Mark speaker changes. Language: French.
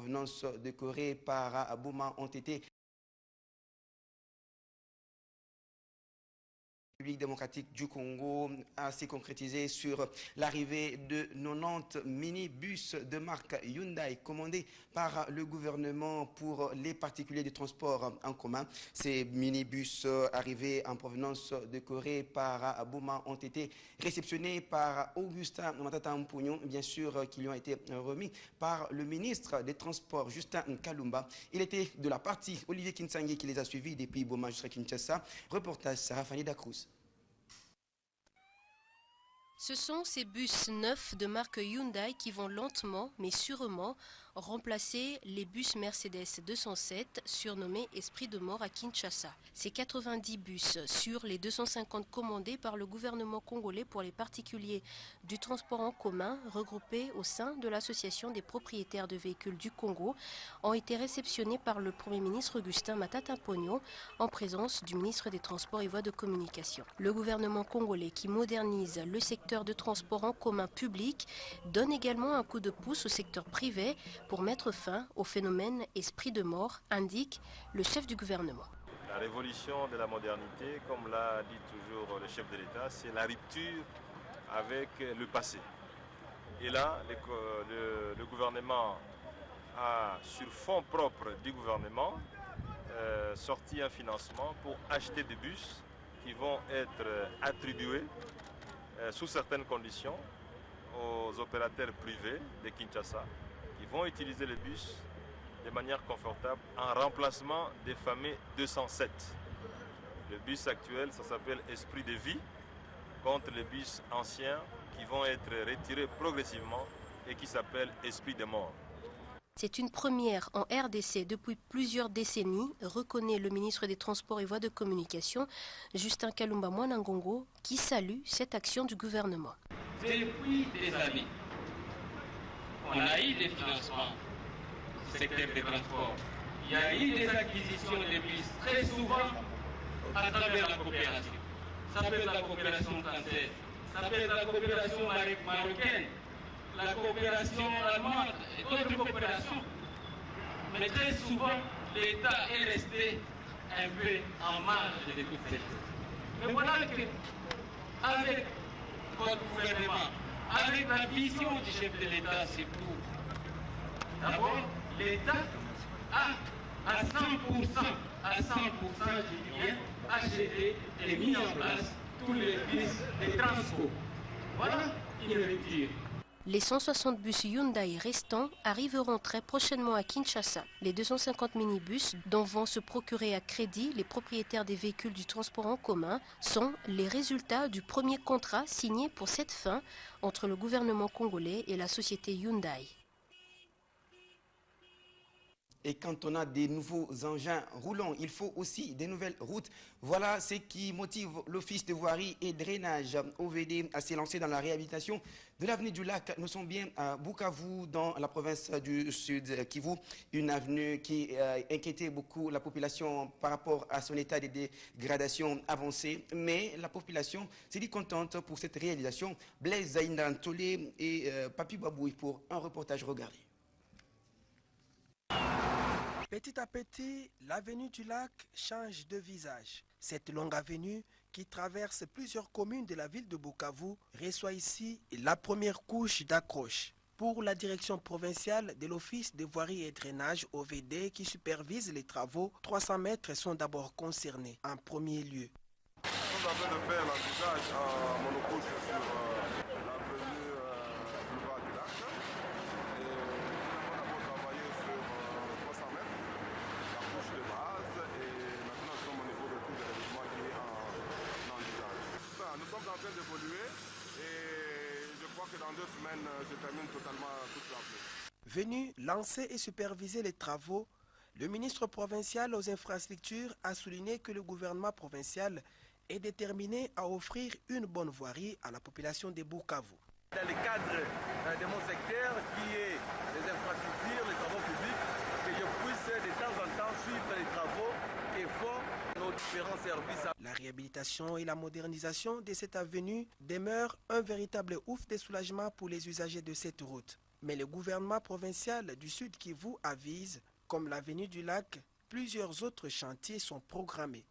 Speaker 1: provenance de Corée par Boma ont été République démocratique du Congo a ainsi concrétisé sur l'arrivée de 90 minibus de marque Hyundai commandés par le gouvernement pour les particuliers du transport en commun. Ces minibus arrivés en provenance de Corée par Boma ont été réceptionnés par Augustin Matata Mpognon, bien sûr, qui lui ont été remis par le ministre des Transports, Justin Kalumba. Il était de la partie Olivier Kinsangi qui les a suivis depuis Boma jusqu'à Kinshasa. Reportage Sarah Fanny Dacruz.
Speaker 2: Ce sont ces bus neufs de marque Hyundai qui vont lentement mais sûrement remplacer les bus Mercedes 207 surnommés Esprit de mort à Kinshasa. Ces 90 bus sur les 250 commandés par le gouvernement congolais pour les particuliers du transport en commun regroupés au sein de l'association des propriétaires de véhicules du Congo ont été réceptionnés par le Premier ministre Augustin Matata Mpognon en présence du ministre des Transports et Voies de Communication. Le gouvernement congolais qui modernise le secteur de transport en commun public donne également un coup de pouce au secteur privé pour mettre fin au phénomène esprit de mort, indique le chef du gouvernement.
Speaker 3: La révolution de la modernité, comme l'a dit toujours le chef de l'État, c'est la rupture avec le passé. Et là, le gouvernement a, sur fonds propres du gouvernement, sorti un financement pour acheter des bus qui vont être attribués sous certaines conditions aux opérateurs privés de Kinshasa qui vont utiliser les bus de manière confortable en remplacement des fameux 207. Le bus actuel, ça s'appelle Esprit de vie, contre les bus anciens qui vont être retirés progressivement et qui s'appellent Esprit de mort.
Speaker 2: C'est une première en RDC depuis plusieurs décennies, reconnaît le ministre des Transports et Voies de Communication, Justin Kalumba Mwanangongo, qui salue cette action du gouvernement.
Speaker 4: Depuis des années, on a eu des financements du secteur des transports. Il y a eu des acquisitions de bus très souvent à travers la coopération. Ça peut être la coopération française, ça peut être la coopération marocaine, la coopération allemande et d'autres coopérations. Mais très souvent, l'État est resté un peu en marge de tout ça. Mais voilà qu'avec votre gouvernement, avec la vision du chef de l'État, c'est tout. D'abord, l'État a à 100%, je dis bien, acheté et mis en place tous les bus de transport. Voilà une rupture.
Speaker 2: Les 160 bus Hyundai restants arriveront très prochainement à Kinshasa. Les 250 minibus dont vont se procurer à crédit les propriétaires des véhicules du transport en commun sont les résultats du premier contrat signé pour cette fin entre le gouvernement congolais et la société Hyundai.
Speaker 1: Et quand on a des nouveaux engins roulants, il faut aussi des nouvelles routes. Voilà ce qui motive l'Office de voirie et drainage OVD à s'élancer dans la réhabilitation de l'avenue du Lac. Nous sommes bien à Bukavu, dans la province du Sud Kivu, une avenue qui inquiétait beaucoup la population par rapport à son état de dégradation avancée. Mais la population s'est dit contente pour cette réalisation. Blaise Zaïndan Tolé et Papi Babouy pour un reportage regardé.
Speaker 5: Petit à petit, l'avenue du Lac change de visage. Cette longue avenue qui traverse plusieurs communes de la ville de Bukavu reçoit ici la première couche d'accroche. Pour la direction provinciale de l'Office de voirie et drainage OVD qui supervise les travaux, 300 mètres sont d'abord concernés en premier lieu.
Speaker 6: Nous avons de faire l'affichage en monocouche sur l'avenue boulevard du Lac. Et nous avons travaillé sur 300 mètres, la couche de base, et maintenant nous sommes au niveau de tout le revêtement qui est en envisage. Nous sommes en train d'évoluer et je crois que dans 2 semaines, je termine totalement toute l'avenue.
Speaker 5: Venu lancer et superviser les travaux, le ministre provincial aux infrastructures a souligné que le gouvernement provincial est déterminé à offrir une bonne voirie à la population de Bukavu.
Speaker 6: Dans le cadre de mon secteur qui est les infrastructures, les travaux publics, que je puisse de temps en temps suivre les travaux et font nos différents services.
Speaker 5: La réhabilitation et la modernisation de cette avenue demeurent un véritable ouf de soulagement pour les usagers de cette route. Mais le gouvernement provincial du Sud Kivu avise, comme l'avenue du Lac, plusieurs autres chantiers sont programmés.